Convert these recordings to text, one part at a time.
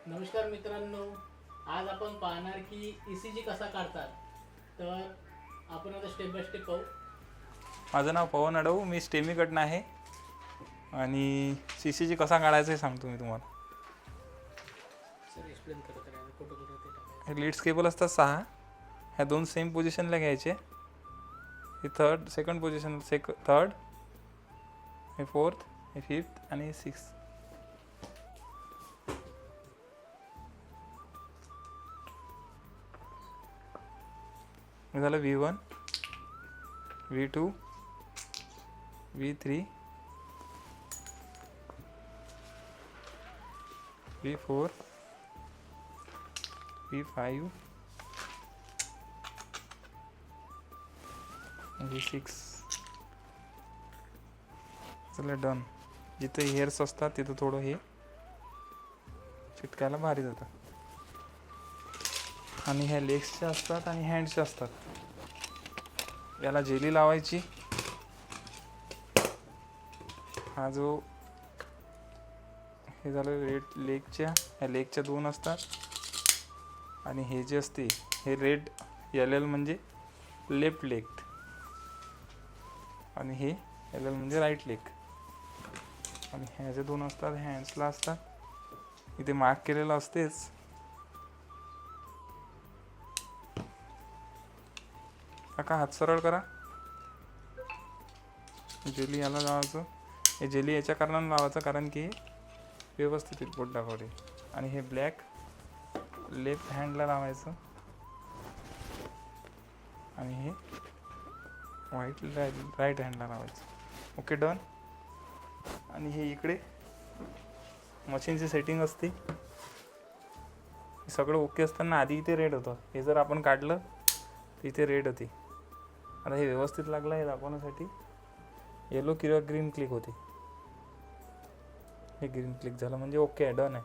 नमस्कार मित्रांनो, आज आपण पाहणार की ECG कसा काढतात. तर आपण आता स्टेप बाय स्टेप पाहू. माझं नाव पवन अडव, मी स्टेमीकडनं आहे आणि CCG कसा काढायचा हे सांगतो मी तुम्हाला. सर एक्सप्लेन करत राहा, कुठं कुठं ते टाकायचं. हे लीड्स केबल असतात 6. ह्या 2 सेम पोझिशनला घ्यायचे. हे सेकंड पोझिशन, थर्ड, हे फोर्थ, हे फिफ्थ आणि 6. हे झालं V1, V2, V3, V4, V5, V6. चला डन. जिथे हेअर्स असतात तिथं थोडं हे चिटकायला भारी जातं. आणि ह्या लेग्सच्या असतात आणि हँड्सच्या असतात. याला जेली लावायची. हा जो हे झालं रेड लेगच्या, ह्या लेगच्या 2 असतात आणि हे जे असते हे रेड LL म्हणजे लेफ्ट लेग आणि हे LL म्हणजे राईट लेग. आणि ह्या जे 2 असतात हँड्सला असतात. इथे मार्क केलेलं असतेच. काका हात सरळ करा. जेली याला लावायचं. हे जेली याच्या कारणाने लावायचं कारण की व्यवस्थित बोट दाखवते. आणि हे ब्लॅक लेफ्ट हँडला लावायचं आणि हे व्हाईट राईट हँडला लावायचं. Okay done. आणि हे इकडे मशीनची सेटिंग असते. सगळं ओके असताना आधी इथे रेड होतं. हे जर आपण काढलं तर इथे रेड होती. आता हे व्यवस्थित लागलं हे दाखवण्यासाठी येलो किंवा ग्रीन क्लिक होते. हे ग्रीन क्लिक झालं म्हणजे ओके आहे, डन आहे.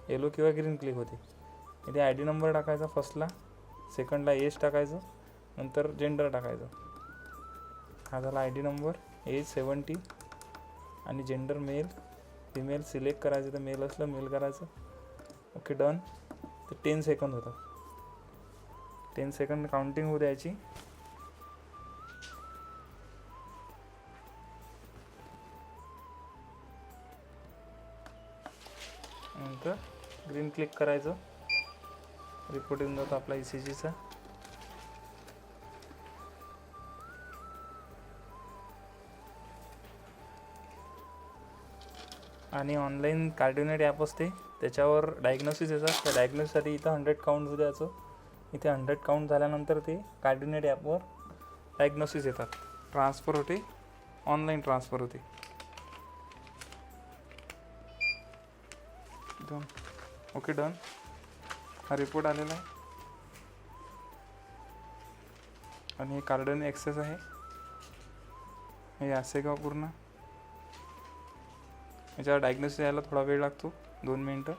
येलो किंवा ग्रीन क्लिक होते. इथे ID नंबर टाकायचा फर्स्टला, सेकंडला एज टाकायचं, नंतर जेंडर टाकायचं. हा झाला ID नंबर, एज 70 आणि जेंडर मेल फिमेल सिलेक्ट करायचं. तर मेल असलं मेल करायचं. Okay done. तर 10 सेकंद होतं. 10 सेकंद काउंटिंग होऊ द्यायची. नंतर ग्रीन क्लिक करायचं. रिपोर्ट येऊन जातो आपला ECGचा. आणि ऑनलाईन कार्डिओनेट ॲप असते, त्याच्यावर डायग्नोसिस येतात. त्या डायग्नोसिससाठी इथं 100 काउंट होऊ द्यायचं. इथे 100 काउंट झाल्यानंतर ते कार्डिओनेट ॲपवर डायग्नोसिस येतात. ट्रान्सफर होते, ऑनलाईन ट्रान्सफर होते. डन. Okay done. हा रिपोर्ट आलेला आहे. आणि हे कार्डिओनेट ॲक्सेस आहे. हे असे का पूर्ण. याच्यावर डायग्नोसिस यायला थोडा वेळ लागतो, 2 मिनटं.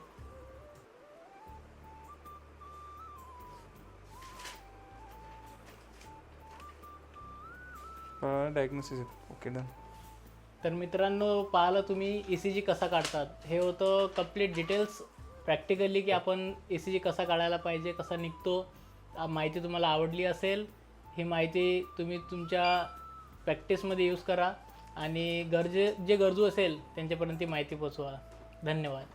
डायग्नोसिस येतो. Okay done. तर मित्रांनो, पाहिलं तुम्ही ECG कसा काढतात. हे होतं कंप्लीट डिटेल्स प्रॅक्टिकली की आपण ECG कसा काढायला पाहिजे, कसा निघतो. माहिती तुम्हाला आवडली असेल. ही माहिती तुम्ही तुमच्या प्रॅक्टिसमध्ये यूज करा आणि जे गरजू असेल त्यांच्यापर्यंत ती माहिती पोचवा. धन्यवाद.